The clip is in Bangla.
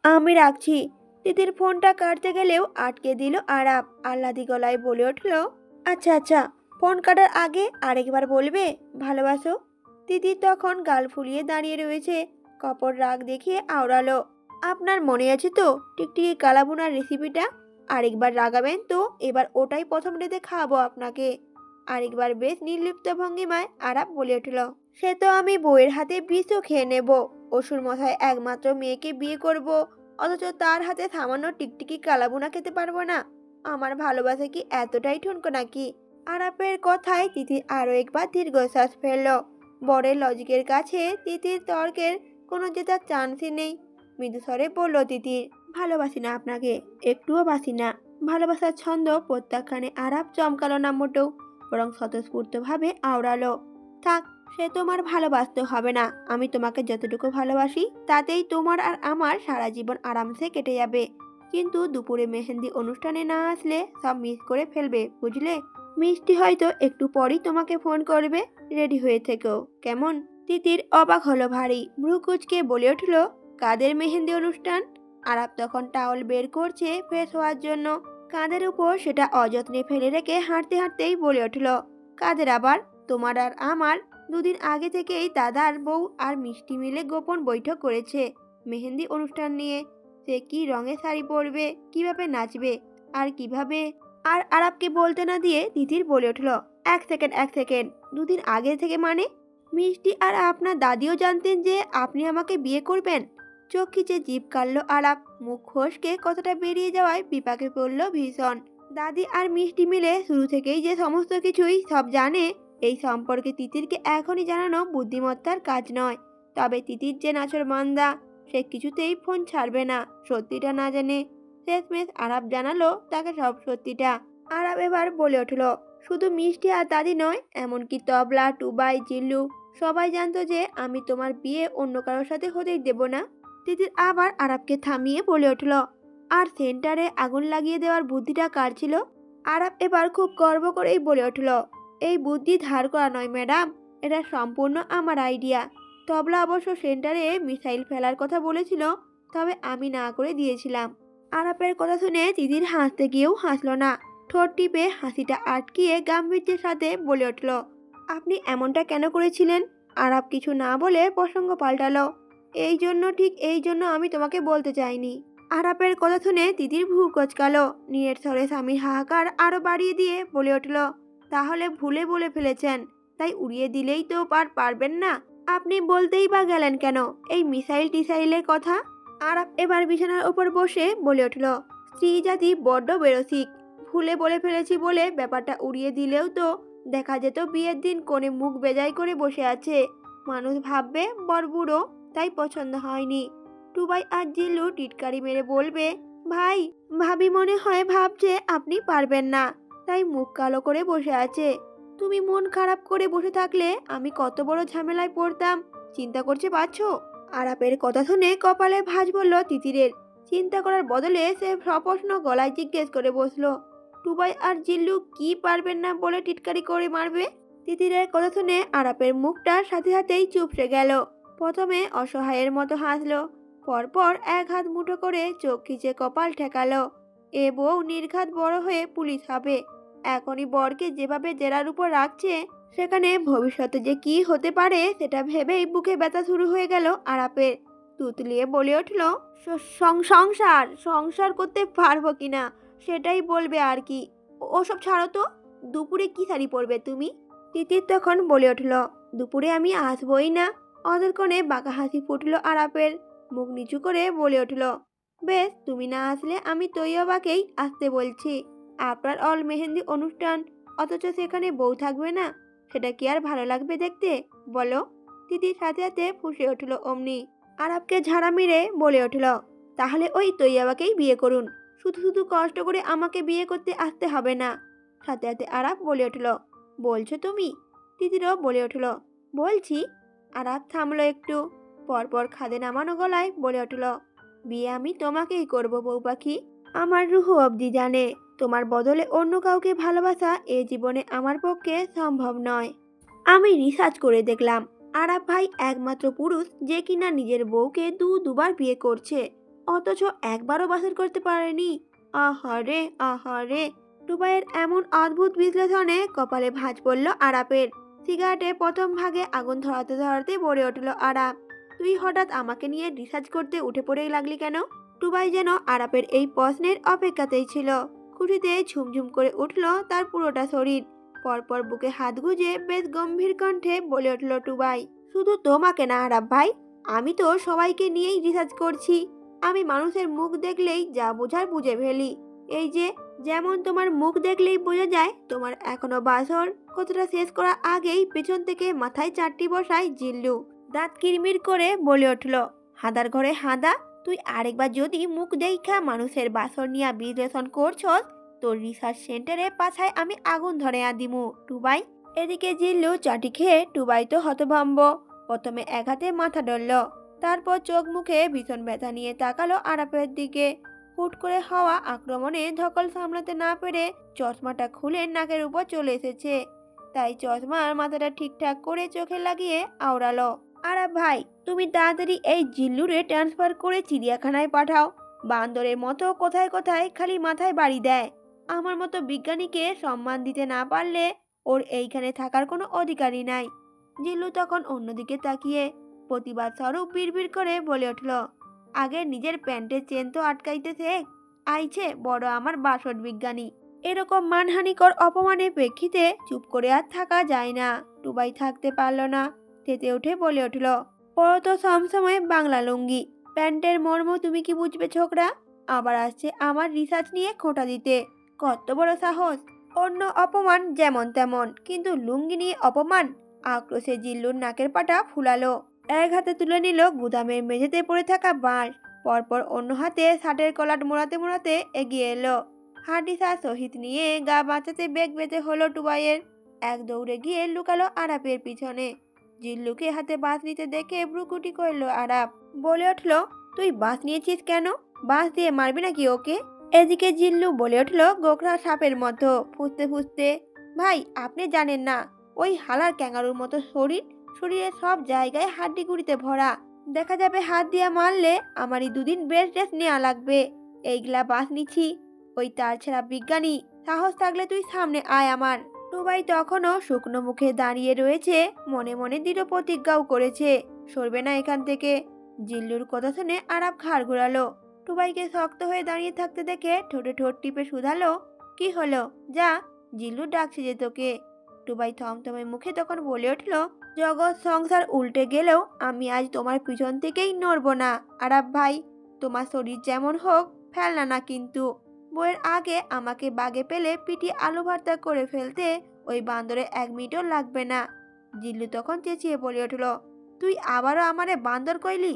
আমি রাখছি। তিতির ফোনটা কাটতে গেলেও আটকে দিল আরাপ। আহ্লাদি গলায় বলে উঠল, আচ্ছা আচ্ছা, ফোন কাটার আগে আরেকবার বলবে ভালোবাসো। তিতির তখন গাল ফুলিয়ে দাঁড়িয়ে রয়েছে, কপট রাগ দেখিয়ে আওড়ালো, আপনার মনে আছে তো টিকটিকি কালাভুনার রেসিপিটা? আরেকবার রাগাবেন তো এবার ওটাই প্রথম রেঁধে খাওয়াবো আপনাকে। আরেকবার বেশ নির্লিপ্ত ভঙ্গিমায় আরাপ বলে উঠল, সে তো আমি বউয়ের হাতে বিষও খেয়ে নেব। অসুর মশাই একমাত্র মেয়েকে বিয়ে করব, অথচ তার হাতে সামান্য টিকটিকি কালাভুনা খেতে পারবো না? আমার ভালোবাসা কি এতটাই ঠুনকো নাকি? আরাপের কথায় তিথি আরো একবার দীর্ঘশ্বাস ফেলল। বরের লজিকের কাছে তিথির তর্কের কোনো জেতার চান্সই নেই। মৃদু স্বরে বলল তিতির, ভালোবাসি না আপনাকে, একটুও বাসি না। ভালোবাসার ছন্দ প্রত্যাখ্যানে আরাপ চমকালো না মোটেও, বরং স্বতঃস্ফূর্তভাবে আওড়ালো, থাক, সে তোমার ভালোবাসতে হবে না। আমি তোমাকে যতটুকু ভালোবাসি তাতেই তোমার আর আমার সারা জীবন আরামসে কেটে যাবে। কিন্তু দুপুরে মেহেন্দি অনুষ্ঠানে না আসলে সব মিস করে ফেলবে, বুঝলে? মিষ্টি হয়তো একটু পরই তোমাকে ফোন করবে, রেডি হয়ে থেকো, কেমন? তিতির অবাক হলো ভারী, ভ্রু কুচকে বলে উঠল, কাদের মেহেন্দি অনুষ্ঠান? আরাপ তখন টাওয়াল বের করছে ফ্রেশ হওয়ার জন্য। কাঁধের উপর সেটা অযত্নে ফেলে রেখে হাঁটতে হাঁটতেই বলে উঠল, কাদের আবার? তোমার আর আমার। দুদিন আগে থেকেই দাদার বউ আর মিষ্টি মিলে গোপন বৈঠক করেছে মেহেন্দি অনুষ্ঠান নিয়ে। সে কি রঙের শাড়ি পরবে, কিভাবে নাচবে, আর কিভাবে। আর আরাবকে বলতে না দিয়ে তিতির বলে উঠল, এক সেকেন্ড এক সেকেন্ড, দুদিন আগে থেকে মানে? মিষ্টি আর আপনার দাদিও জানতেন যে আপনি আমাকে বিয়ে করবেন? চোখ খিচে জিভ কাটল আরাব, মুখ খসকে কথাটা বেরিয়ে যাওয়ায় বিপাকে পড়ল ভীষণ। দাদি আর মিষ্টি মিলে শুরু থেকেই যে সমস্ত কিছুই সব জানে, এই সম্পর্কে তিতিরকে এখনই জানানো বুদ্ধিমত্তার কাজ নয়। তবে তিতির যে নাছোড়বান্দা, সে কিছুতেই ফোন ছাড়বে না সত্যিটা না জেনে। শেষমেশ আরাব জানালো তাকে সব সত্যিটা। আরাব এবার বলে উঠল, শুধু মিষ্টি আর দাদি নয়, এমনকি তবলা, টুবাই, জিল্লু সবাই জানতো যে আমি তোমার বিয়ে অন্য কারোর সাথে হতেই দেব না। তিতির আবার আরাবকে থামিয়ে বলে উঠল, আর সেন্টারে আগুন লাগিয়ে দেওয়ার বুদ্ধিটা কার ছিল? আরাব এবার খুব গর্ব করেই বলে উঠল, এই বুদ্ধি ধার করা নয় ম্যাডাম, এটা সম্পূর্ণ আমার আইডিয়া। তবলা অবশ্য সেন্টারে মিসাইল ফেলার কথা বলেছিল, তবে আমি না করে দিয়েছিলাম। আরাপের কথা শুনে তিতির হাসতে গিয়েও হাসল না, ঠোঁট টিপে হাসিটা আটকিয়ে গাম্ভীর্যের সাথে বলে উঠল, আপনি এমনটা কেন করেছিলেন? আরাপ কিছু না বলে প্রসঙ্গ পাল্টালো, এই জন্য, ঠিক এই জন্য আমি তোমাকে বলতে চাইনি। আরাপের কথা শুনে তিতির ভ্রু কচকালো, নিয়ের স্বরে স্বামীর হাহাকার আরো বাড়িয়ে দিয়ে বলে উঠল, তাহলে ভুলে বলে ফেলেছেন, তাই উড়িয়ে দিলেই তো পারবেন না। আপনি বলতেই বা গেলেন কেন এই মিসাইল টিসাইলের কথা? আরাপ এবার বিছানার উপর বসে বলে উঠল, স্ত্রী জাতি বড্ড বেরসিক। ভুলে বলে ফেলেছি বলে ব্যাপারটা উড়িয়ে দিলেও তো দেখা যেত বিয়ের দিন কোণে মুখ বেজায় করে বসে আছে, মানুষ ভাববে বর বুড়ো, তাই পছন্দ হয়নি। টুবাই আর জিল্লু টিটকারি মেরে বলবে, ভাই ভাবি মনে হয় ভাবছে আপনি পারবেন না, তাই মুখ কালো করে বসে আছে। তুমি মন খারাপ করে বসে থাকলে আমি কত বড় ঝামেলায় পড়তাম, চিন্তা করতে পারছো? আরাপের কথা শুনে কপালে ভাঁজ পড়ল তিতিরের। চিন্তা করার বদলে সে সপ্রশ্ন গলায় জিজ্ঞেস করে বসলো, টুবাই আর জিল্লু কি পারবেন না বলে টিটকারি করে মারবে? তিতিরের কথা শুনে আরাপের মুখটা সাথে সাথেই চুপসে গেল। প্রথমে অসহায়ের মতো হাসলো, পরপর এক হাত মুঠো করে চোখ খিচে কপাল ঠেকালো। এ বউ নির্ঘাত বড় হয়ে পুলিশ হবে। এখনই বরকে যেভাবে জেরার উপর রাখছে, সেখানে ভবিষ্যতে যে কি হতে পারে সেটা ভেবেই বুকে ব্যথা শুরু হয়ে গেল আরাপের। তুতলিয়ে বলে উঠল, সংসার সংসার করতে পারবো কিনা সেটাই বলবে আর কি। ওসব ছাড়ো তো, দুপুরে কি শাড়ি পরবে তুমি? তিতির তখন বলে উঠল, দুপুরে আমি আসবই না। অদর কোণে বাঁকা হাসি ফুটল আরাপের, মুখ নিচু করে বলে উঠল, বেশ, তুমি না আসলে আমি তৈয়বাকেই আসতে বলছি। আপনার অল মেহেন্দি অনুষ্ঠান, অথচ সেখানে বউ থাকবে না, সেটা কি আর ভালো লাগবে দেখতে, বলো? তিতির সাথে সাথে ফুঁসে উঠল অমনি। আরাবকে ঝাড়া মেরে বলে উঠল, তাহলে ওই তৈয়বাকেই বিয়ে করুন, শুধু শুধু কষ্ট করে আমাকে বিয়ে করতে আসতে হবে না। সাথে সাথে আরাব বলে উঠল, বলছো তুমি? তিতিরও বলে উঠল, বলছি। আরাব থামলো একটু, পরপর খাদে নামানো গলায় বলে উঠল, বিয়ে আমি তোমাকেই করব বউ পাখি। আমার রুহু অবধি জানে তোমার বদলে অন্য কাউকে ভালোবাসা এ জীবনে আমার পক্ষে সম্ভব নয়। আমি রিসার্চ করে দেখলাম, আরাব ভাই একমাত্র পুরুষ যে কিনা নিজের বউকে দুবার বিয়ে করছে, অথচ একবারও বাছাই করতে পারেনি। আহারে আহারে! টুবাইয়ের এমন অদ্ভুত বিশ্লেষণে কপালে ভাঁজ পড়ল আরাপের। সিগারেটে প্রথম ভাগে আগুন ধরাতে ধরাতে বলে উঠল আরাপ, তুই হঠাৎ আমাকে নিয়ে রিসার্চ করতে উঠে পড়ে লাগলি কেন? টুবাই যেন আরাপের এই প্রশ্নের অপেক্ষাতেই ছিল। খুশিতে ঝুমঝুম করে উঠল তার পুরোটা শরীর। পরপর বুকে হাত গুজে বেশ গম্ভীর কণ্ঠে বলে উঠল টুবাই, শুধু তোমাকে না আরাপ ভাই, আমি তো সবাইকে নিয়েই রিসার্চ করছি। আমি মানুষের মুখ দেখলেই যা বোঝার বুঝে ফেলি। এই যে, যেমন তোমার মুখ দেখলেই বোঝা যায় তোমার এখনো বাসর। কথাটা শেষ করার আগেই পেছন থেকে মাথায় চারটি বসায় জিল্লু। দাঁত কিরমির করে বলে উঠল, হাদার ঘরে হাদা, তুই আরেকবার যদি মুখ দেখা মানুষের বাসর নিয়ে বিশ্লেষণ করছস, তোর রিসার্চ সেন্টারে পাছায় আমি আগুন ধরে দিমু টুবাই। এদিকে জিল্লু চাটি খেয়ে টুবাই তো হতভম্ব। প্রথমে এক হাতে মাথা ডলল, তারপর চোখ মুখে ভীষণ ব্যথা নিয়ে তাকালো আরাপের দিকে। হুট করে হওয়া আক্রমণে ধকল সামলাতে না পেরে চশমাটা খুলে নাকের উপর চলে এসেছে। তাই চশমার মাথাটা ঠিকঠাক করে চোখে লাগিয়ে আওড়ালো, আরাপ ভাই, তুমি তাড়াতাড়ি এই জিল্লুরে ট্রান্সফার করে চিড়িয়াখানায় পাঠাও। বান্দরের মতো কোথায় কোথায় খালি মাথায় বাড়ি দেয়। আমার মতো বিজ্ঞানীকে সম্মান দিতে না পারলে ওর এইখানে থাকার কোনো অধিকারই নাই। জিল্লু তখন অন্যদিকে তাকিয়ে প্রতিবাদ স্বরূপ বিড়বিড় করে বলে উঠল, আগে নিজের প্যান্টের চেন তো আটকাইতে শেখ। আইছে বড় আমার বাসট বিজ্ঞানী। এরকম মানহানিকর অপমানের প্রেক্ষিতে চুপ করে আর থাকা যায় না। টুবাই থাকতে পারল না, তেতে উঠে বলে উঠল, পড়ো তো সমসময় বাংলা লুঙ্গি। প্যান্টের মর্ম তুমি কি বুঝবে ছোকরা? আবার আসছে আমার রিসার্চ নিয়ে খোঁটা দিতে। কত বড় সাহস! অন্য অপমান যেমন তেমন, কিন্তু লুঙ্গি নিয়ে অপমান! আক্রোশে জিল্লুর নাকের পাটা ফুলালো। এক হাতে তুলে নিল গুদামের মেঝেতে পড়ে থাকা বাঁশ, পরপর অন্য হাতে শার্টের কলার মোড়াতে মোড়াতে এগিয়ে এলো। হাডিসা শহীদ নিয়ে গা বাঁচাতে বেগ বেঁধে হলো টুবাইয়ের। এক দৌড়ে গিয়ে লুকালো আরাপের পিছনে। জিল্লুকে হাতে বাঁশ নিতে দেখে ভ্রুকুটি করল আরাপ। বলে উঠল, তুই বাঁশ নিয়েছিস কেন? বাঁশ দিয়ে মারবি নাকি ওকে? এদিকে জিল্লু বলে উঠল গোখরা সাপের মতো ফুঁসতে ফুঁসতে, ভাই আপনি জানেন না, ওই হালার ক্যাঙ্গারুর মতো শরীর, শরীরের সব জায়গায় হাড্ডি গুড়িতে ভরা। দেখা যাবে হাত দিয়ে মারলে আমারই দুদিন বেড রেস্ট নেওয়া লাগবে। এইগুলা বাঁশ নিচ্ছি। ওই তার ছেঁড়া বিজ্ঞানী, সাহস থাকলে তুই সামনে আয় আমার। টুবাই তখনও শুকনো মুখে দাঁড়িয়ে রয়েছে, মনে মনে দৃঢ় প্রতিজ্ঞাও করেছে সরবে না এখান থেকে। জিল্লুর কথা শুনে আরাপ ঘাড় ঘোরালো। টুবাইকে শক্ত হয়ে দাঁড়িয়ে থাকতে দেখে ঠোঁটে ঠোঁট টিপে শুধালো, কি হলো? যা, জিল্লু ডাকছে যে তোকে। টুবাই থমথমে মুখে তখন বলে উঠল, জগৎ সংসার উল্টে গেলেও আমি আজ তোমার পিছন থেকেই নড়ব না আরাপ ভাই। তোমার শরীর যেমন হোক, ফেলনা না কিন্তু। বইয়ের আগে আমাকে বাগে পেলে পিটি আলু ভর্তা করে ফেলতে ওই বান্দরে 1 মিনিটও লাগবে না। জিল্লু তখন চেঁচিয়ে বলে উঠল, তুই আবারও আমারে বান্দর কইলি?